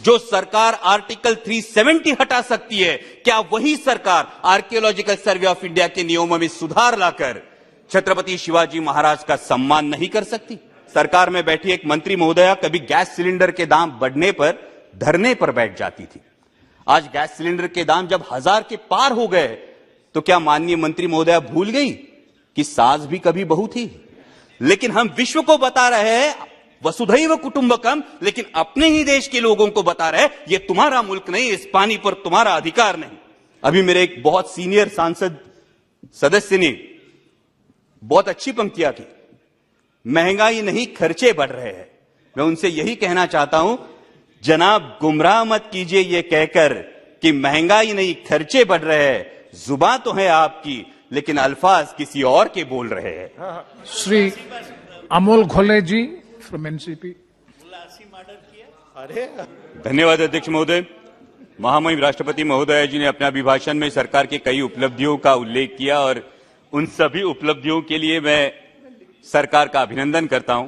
जो सरकार आर्टिकल 370 हटा सकती है, क्या वही सरकार आर्कियोलॉजिकल सर्वे ऑफ इंडिया के नियमों में सुधार लाकर छत्रपति शिवाजी महाराज का सम्मान नहीं कर सकती? सरकार में बैठी एक मंत्री महोदया कभी गैस सिलेंडर के दाम बढ़ने पर धरने पर बैठ जाती थी। आज गैस सिलेंडर के दाम जब 1000 के पार हो गए तो क्या माननीय मंत्री महोदया भूल गई कि सास भी कभी बहू थी? लेकिन हम विश्व को बता रहे हैं वसुधैव कुटुंबकम, लेकिन अपने ही देश के लोगों को बता रहे हैं ये तुम्हारा मुल्क नहीं, इस पानी पर तुम्हारा अधिकार नहीं। अभी मेरे एक बहुत सीनियर सांसद सदस्य ने बहुत अच्छी पंक्तियां की, महंगाई नहीं खर्चे बढ़ रहे हैं। मैं उनसे यही कहना चाहता हूं, जनाब गुमराह मत कीजिए ये कहकर कि महंगाई नहीं खर्चे बढ़ रहे हैं। जुबान तो है आपकी, लेकिन अल्फाज किसी और के बोल रहे हैं। श्री अमोल घोले जी फ्रॉम एनसीपी। धन्यवाद अध्यक्ष महोदय। महामहिम राष्ट्रपति महोदय जी ने अपने अभिभाषण में सरकार की कई उपलब्धियों का उल्लेख किया और उन सभी उपलब्धियों के लिए मैं सरकार का अभिनंदन करता हूं।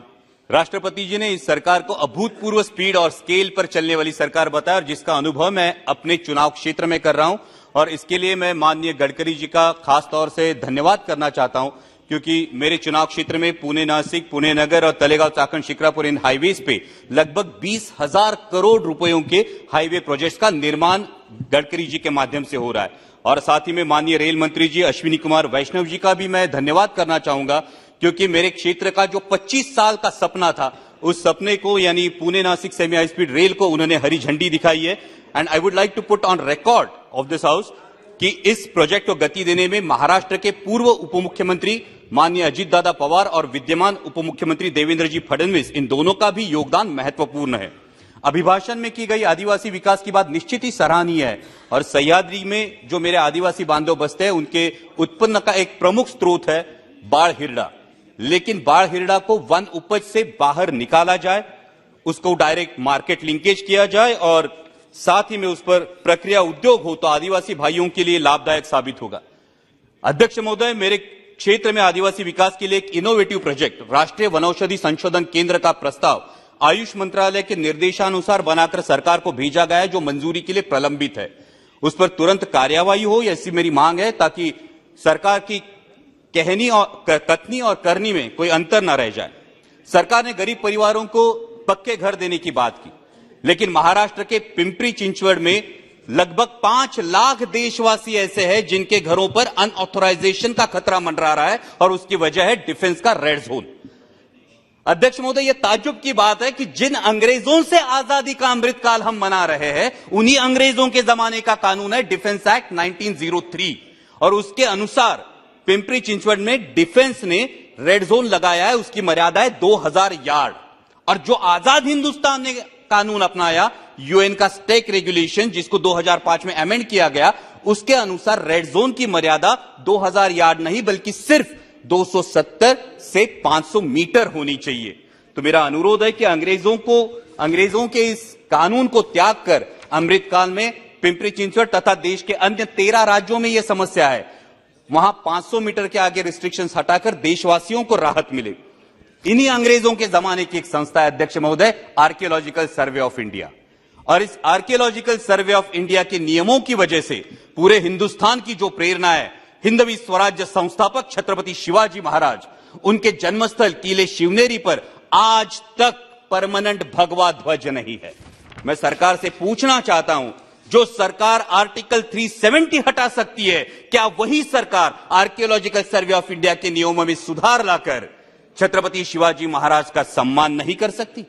राष्ट्रपति जी ने इस सरकार को अभूतपूर्व स्पीड और स्केल पर चलने वाली सरकार बताया और जिसका अनुभव मैं अपने चुनाव क्षेत्र में कर रहा हूं, और इसके लिए मैं माननीय गडकरी जी का खास तौर से धन्यवाद करना चाहता हूं, क्योंकि मेरे चुनाव क्षेत्र में पुणे नासिक, पुणे नगर और तलेगांव चाकण शिक्रापुर इन हाईवेज पे लगभग 20,000 करोड़ रुपयों के हाईवे प्रोजेक्ट्स का निर्माण गडकरी जी के माध्यम से हो रहा है। और साथ ही में माननीय रेल मंत्री जी अश्विनी कुमार वैष्णव जी का भी मैं धन्यवाद करना चाहूंगा, क्योंकि मेरे क्षेत्र का जो 25 साल का सपना था, उस सपने को यानी Pune Nashik semi high speed rail को उन्होंने हरी झंडी दिखाई है। And I would like to put on record of this house कि इस प्रोजेक्ट को गति देने में महाराष्ट्र के पूर्व उप मुख्यमंत्री माननीय अजीत दादा पवार और विद्यमान उप मुख्यमंत्री देवेंद्र जी फडणवीस, इन दोनों का भी योगदान महत्वपूर्ण है। अभिभाषण में की गई आदिवासी विकास की बात निश्चित ही सराहनीय है और सह्याद्री में जो मेरे आदिवासी बांधव बसते हैं उनके उत्पन्न का एक प्रमुख स्रोत है बाढ़ हिरडा। लेकिन बाढ़ हिरडा को वन उपज से बाहर निकाला जाए, उसको डायरेक्ट मार्केट लिंकेज किया जाए और साथ ही में उस पर प्रक्रिया उद्योग हो तो आदिवासी भाइयों के लिए लाभदायक साबित होगा। अध्यक्ष महोदय, मेरे क्षेत्र में आदिवासी विकास के लिए एक इनोवेटिव प्रोजेक्ट राष्ट्रीय वनौषधि संशोधन केंद्र का प्रस्ताव आयुष मंत्रालय के निर्देशानुसार बनाकर सरकार को भेजा गया है, जो मंजूरी के लिए प्रलंबित है। उस पर तुरंत कार्यवाही हो, ऐसी मेरी मांग है, ताकि सरकार की कहनी और कथनी और करनी में कोई अंतर न रह जाए। सरकार ने गरीब परिवारों को पक्के घर देने की बात की, लेकिन महाराष्ट्र के पिंपरी चिंचवड़ में लगभग 5 लाख देशवासी ऐसे हैं जिनके घरों पर अनऑथोराइजेशन का खतरा मंडरा रहा है और उसकी वजह है डिफेंस का रेड जोन। अध्यक्ष महोदय, यह ताज्जुब की बात है कि जिन अंग्रेजों से आजादी का अमृतकाल हम मना रहे हैं, उन्हीं अंग्रेजों के जमाने का कानून है डिफेंस एक्ट 1903 और उसके अनुसार पिंपरी चिंचवड़ में डिफेंस ने रेड जोन लगाया है, उसकी मर्यादा है 2000 यार्ड। और जो आजाद हिंदुस्तान ने कानून अपनाया, यूएन का स्टेक रेगुलेशन, जिसको 2005 में अमेंड किया गया, उसके अनुसार रेड जोन की मर्यादा 2000 यार्ड नहीं बल्कि सिर्फ 270 से 500 मीटर होनी चाहिए। तो मेरा अनुरोध है कि अंग्रेजों के इस कानून को त्याग कर अमृतकाल में पिंपरी चिंचवड़ तथा देश के अन्य 13 राज्यों में यह समस्या है, वहां 500 मीटर के आगे रिस्ट्रिक्शंस हटाकर देशवासियों को राहत मिले। इन्हीं अंग्रेजों के जमाने की एक संस्था है अध्यक्ष महोदय, आर्कियोलॉजिकल सर्वे ऑफ इंडिया, और इस आर्कियोलॉजिकल सर्वे ऑफ इंडिया के नियमों की वजह से पूरे हिंदुस्तान की जो प्रेरणा है, हिंदवी स्वराज्य संस्थापक छत्रपति शिवाजी महाराज, उनके जन्मस्थल किले शिवनेरी पर आज तक परमानेंट भगवा ध्वज नहीं है। मैं सरकार से पूछना चाहता हूं, जो सरकार आर्टिकल 370 हटा सकती है, क्या वही सरकार आर्कियोलॉजिकल सर्वे ऑफ इंडिया के नियमों में सुधार लाकर छत्रपति शिवाजी महाराज का सम्मान नहीं कर सकती?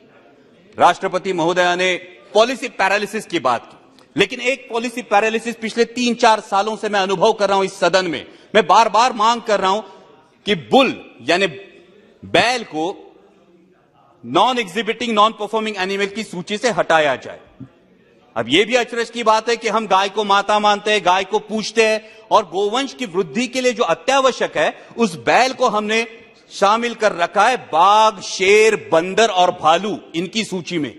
राष्ट्रपति महोदया ने पॉलिसी पैरालिसिस की बात की, लेकिन एक पॉलिसी पैरालिसिस पिछले 3-4 सालों से मैं अनुभव कर रहा हूं इस सदन में। मैं बार बार मांग कर रहा हूं कि बुल यानी बैल को non exhibiting non performing animal की सूची से हटाया जाए। अब यह भी अचरज की बात है कि हम गाय को माता मानते हैं, गाय को पूजते हैं और गोवंश की वृद्धि के लिए जो अत्यावश्यक है, उस बैल को हमने शामिल कर रखा है बाघ, शेर, बंदर और भालू इनकी सूची में।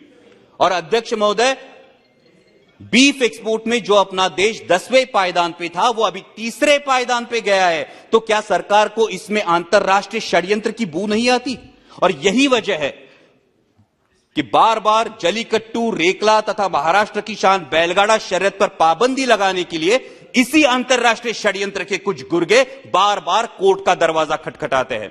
और अध्यक्ष महोदय, बीफ एक्सपोर्ट में जो अपना देश 10वें पायदान पे था, वो अभी 3रे पायदान पे गया है। तो क्या सरकार को इसमें अंतरराष्ट्रीय षड्यंत्र की बू नहीं आती? और यही वजह है कि बार बार जलीकट्टू, रेकला तथा महाराष्ट्र की शान बैलगाड़ा शर्यत पर पाबंदी लगाने के लिए इसी अंतरराष्ट्रीय षड्यंत्र के कुछ गुर्गे बार बार कोर्ट का दरवाजा खटखटाते हैं।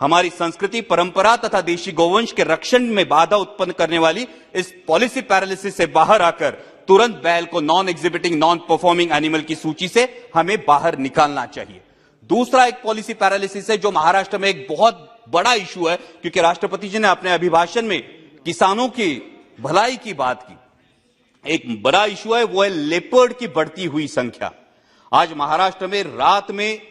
हमारी संस्कृति, परंपरा तथा देशी गौवंश के रक्षण में बाधा उत्पन्न करने वाली इस पॉलिसी पैरालिसिस से बाहर आकर तुरंत बैल को non exhibiting, non performing animal की सूची से हमें बाहर निकालना चाहिए। दूसरा एक पॉलिसी पैरालिसिस है जो महाराष्ट्र में एक बहुत बड़ा इशू है, क्योंकि राष्ट्रपति जी ने अपने अभिभाषण में किसानों की भलाई की बात की। एक बड़ा इशू है, वो है लेपर्ड की बढ़ती हुई संख्या। आज महाराष्ट्र में रात में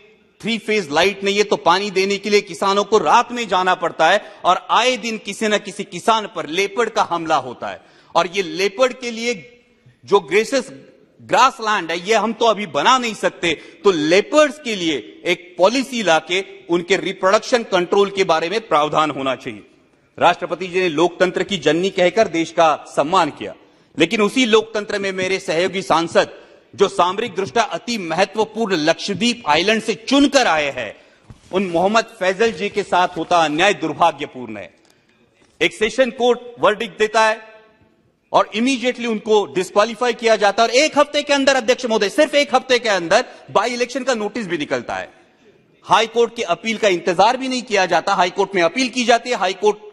3 फेज लाइट नहीं है तो पानी देने के लिए किसानों को रात में जाना पड़ता है, और आए दिन किसी न किसी किसान पर लेपर्ड का हमला होता है। और ये लेपर्ड के लिए जो ग्रेसेस ग्रास लैंड है, ये हम तो अभी बना नहीं सकते, तो लेपर्ड्स के लिए एक पॉलिसी लाके उनके रिप्रोडक्शन कंट्रोल के बारे में प्रावधान होना चाहिए। राष्ट्रपति जी ने लोकतंत्र की जननी कहकर देश का सम्मान किया, लेकिन उसी लोकतंत्र में मेरे सहयोगी सांसद जो सामरिक दृष्टया अति महत्वपूर्ण लक्षद्वीप आइलैंड से चुनकर आए हैं, उन मोहम्मद फैजल जी के साथ होता अन्याय दुर्भाग्यपूर्ण है। एक सेशन कोर्ट वर्डिक्ट देता है और इमीडिएटली उनको डिस्क्वालीफाई किया जाता है, और एक हफ्ते के अंदर, अध्यक्ष महोदय, सिर्फ एक हफ्ते के अंदर बाई इलेक्शन का नोटिस भी निकलता है। हाई कोर्ट की अपील का इंतजार भी नहीं किया जाता। हाई कोर्ट में अपील की जाती है, हाई कोर्ट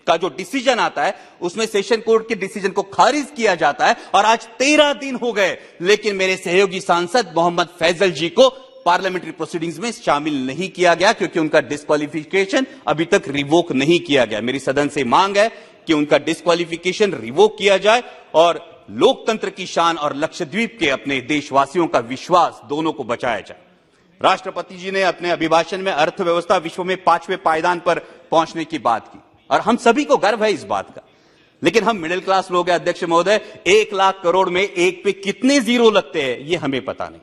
का जो डिसीजन आता है उसमें सेशन कोर्ट के डिसीजन को खारिज किया जाता है, और आज 13 दिन हो गए, लेकिन मेरे सहयोगी सांसद मोहम्मद फैजल जी को पार्लियामेंट्री प्रोसीडिंग्स में शामिल नहीं किया गया, क्योंकि उनका डिस्क्वालिफिकेशन अभी तक रिवोक नहीं किया गया। मेरी सदन से मांग है कि उनका डिस्क्वालिफिकेशन रिवोक किया जाए और लोकतंत्र की शान और लक्षद्वीप के अपने देशवासियों का विश्वास दोनों को बचाया जाए। राष्ट्रपति जी ने अपने अभिभाषण में अर्थव्यवस्था विश्व में 5वें पायदान पर पहुंचने की बात की, और हम सभी को गर्व है इस बात का। लेकिन हम मिडिल क्लास लोग हैं, अध्यक्ष महोदय, 1 लाख करोड़ में एक पे कितने जीरो लगते हैं ये हमें पता नहीं,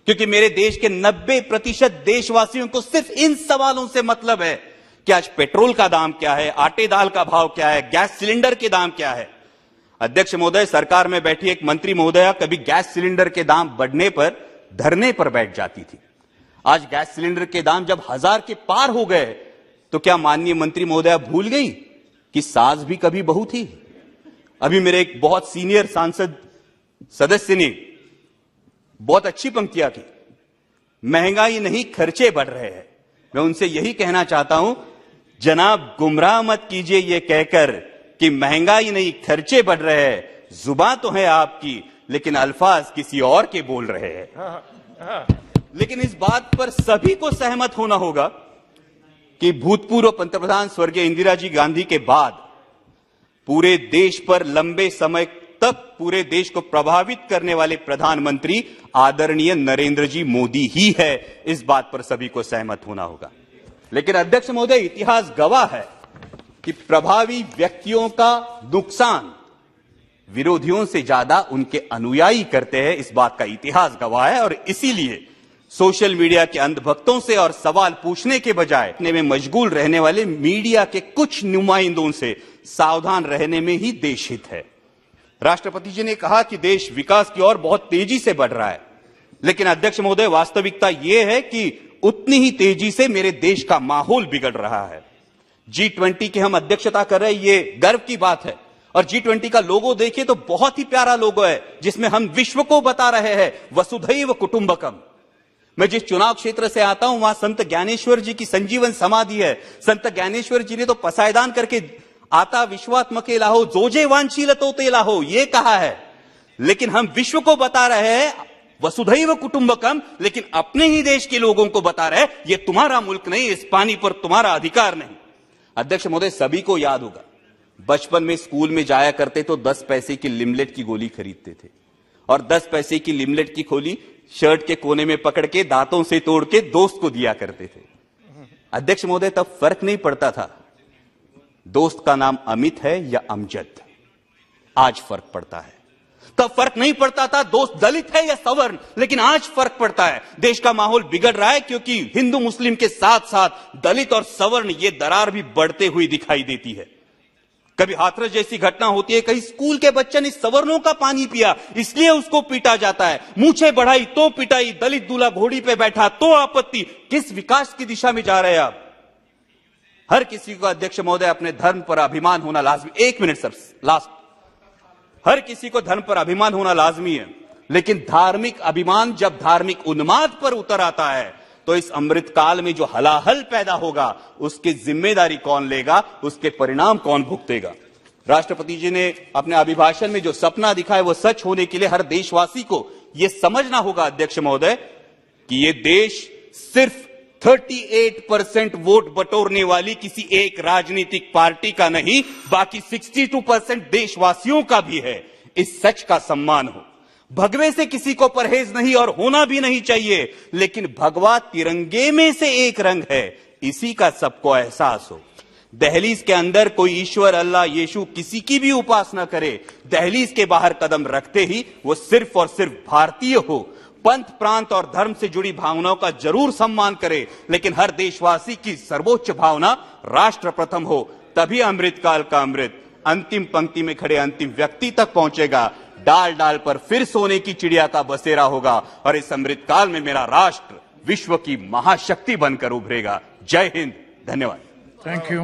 क्योंकि मेरे देश के 90% देशवासियों को सिर्फ इन सवालों से मतलब है कि आज पेट्रोल का दाम क्या है, आटे दाल का भाव क्या है, गैस सिलेंडर के दाम क्या है। अध्यक्ष महोदय, सरकार में बैठी एक मंत्री महोदया कभी गैस सिलेंडर के दाम बढ़ने पर धरने पर बैठ जाती थी। आज गैस सिलेंडर के दाम जब 1000 के पार हो गए तो क्या माननीय मंत्री महोदया भूल गई कि सास भी कभी बहू थी? अभी मेरे एक बहुत सीनियर सांसद सदस्य ने बहुत अच्छी पंक्तियां की, महंगाई नहीं खर्चे बढ़ रहे हैं। मैं उनसे यही कहना चाहता हूं, जनाब गुमराह मत कीजिए ये कहकर कि महंगाई नहीं खर्चे बढ़ रहे हैं। जुबान तो है आपकी, लेकिन अल्फाज किसी और के बोल रहे हैं। लेकिन इस बात पर सभी को सहमत होना होगा कि भूतपूर्व पंतप्रधान स्वर्गीय इंदिरा जी गांधी के बाद पूरे देश पर लंबे समय तक पूरे देश को प्रभावित करने वाले प्रधानमंत्री आदरणीय नरेंद्र जी मोदी ही है। इस बात पर सभी को सहमत होना होगा। लेकिन अध्यक्ष महोदय, इतिहास गवाह है कि प्रभावी व्यक्तियों का नुकसान विरोधियों से ज्यादा उनके अनुयायी करते हैं। इस बात का इतिहास गवाह है, और इसीलिए सोशल मीडिया के अंधभक्तों से और सवाल पूछने के बजाय अपने में मशगूल रहने वाले मीडिया के कुछ नुमाइंदों से सावधान रहने में ही देश हित है। राष्ट्रपति जी ने कहा कि देश विकास की ओर बहुत तेजी से बढ़ रहा है, लेकिन अध्यक्ष महोदय, वास्तविकता यह है कि उतनी ही तेजी से मेरे देश का माहौल बिगड़ रहा है। G20 की हम अध्यक्षता कर रहे हैं, ये गर्व की बात है। और G20 का लोगो देखिए तो बहुत ही प्यारा लोगो है, जिसमें हम विश्व को बता रहे हैं वसुधैव कुटुंबकम। मैं जिस चुनाव क्षेत्र से आता हूं वहां संत ज्ञानेश्वर जी की संजीवन समाधि है। संत ज्ञानेश्वर जी ने तो पसायदान करके आता विश्वात्मके लाहो जोजे वांछीलतो ते लाहो ये कहा है, लेकिन हम विश्व को बता रहे हैं वसुधैव कुटुंबकम, लेकिन अपने ही देश के लोगों को बता रहे हैं ये तुम्हारा मुल्क नहीं, इस पानी पर तुम्हारा अधिकार नहीं। अध्यक्ष महोदय, सभी को याद होगा, बचपन में स्कूल में जाया करते तो 10 पैसे की लिमलेट की गोली खरीदते थे, और 10 पैसे की लिमलेट की गोली शर्ट के कोने में पकड़ के दांतों से तोड़ के दोस्त को दिया करते थे। अध्यक्ष महोदय, तब फर्क नहीं पड़ता था दोस्त का नाम अमित है या अमजद। आज फर्क पड़ता है। तब फर्क नहीं पड़ता था दोस्त दलित है या सवर्ण, लेकिन आज फर्क पड़ता है। देश का माहौल बिगड़ रहा है क्योंकि हिंदू मुस्लिम के साथ साथ दलित और सवर्ण ये दरार भी बढ़ते हुई दिखाई देती है। कभी हाथरस जैसी घटना होती है, कहीं स्कूल के बच्चे ने सवर्णों का पानी पिया इसलिए उसको पीटा जाता है, मूछें बढ़ाई तो पिटाई, दलित दूल्हा घोड़ी पे बैठा तो आपत्ति। किस विकास की दिशा में जा रहे हैं आप? हर किसी को अध्यक्ष महोदय अपने धर्म पर अभिमान होना लाजमी। 1 मिनट सर, लास्ट। हर किसी को धर्म पर अभिमान होना लाजमी है, लेकिन धार्मिक अभिमान जब धार्मिक उन्माद पर उतर आता है तो इस अमृत काल में जो हलाहल पैदा होगा उसकी जिम्मेदारी कौन लेगा, उसके परिणाम कौन भुगतेगा। राष्ट्रपति जी ने अपने अभिभाषण में जो सपना दिखाया वो सच होने के लिए हर देशवासी को यह समझना होगा अध्यक्ष महोदय कि यह देश सिर्फ 38% वोट बटोरने वाली किसी एक राजनीतिक पार्टी का नहीं, बाकी 62% देशवासियों का भी है। इस सच का सम्मान हो। भगवे से किसी को परहेज नहीं और होना भी नहीं चाहिए, लेकिन भगवा तिरंगे में से एक रंग है, इसी का सबको एहसास हो। दहलीज के अंदर कोई ईश्वर, अल्लाह, यीशु किसी की भी उपासना करे, दहलीज के बाहर कदम रखते ही वो सिर्फ और सिर्फ भारतीय हो। पंथ, प्रांत और धर्म से जुड़ी भावनाओं का जरूर सम्मान करे, लेकिन हर देशवासी की सर्वोच्च भावना राष्ट्र प्रथम हो। तभी अमृतकाल का अमृत अंतिम पंक्ति में खड़े अंतिम व्यक्ति तक पहुंचेगा। डाल डाल पर फिर सोने की चिड़िया का बसेरा होगा और इस अमृतकाल में मेरा राष्ट्र विश्व की महाशक्ति बनकर उभरेगा। जय हिंद, धन्यवाद। Thank you.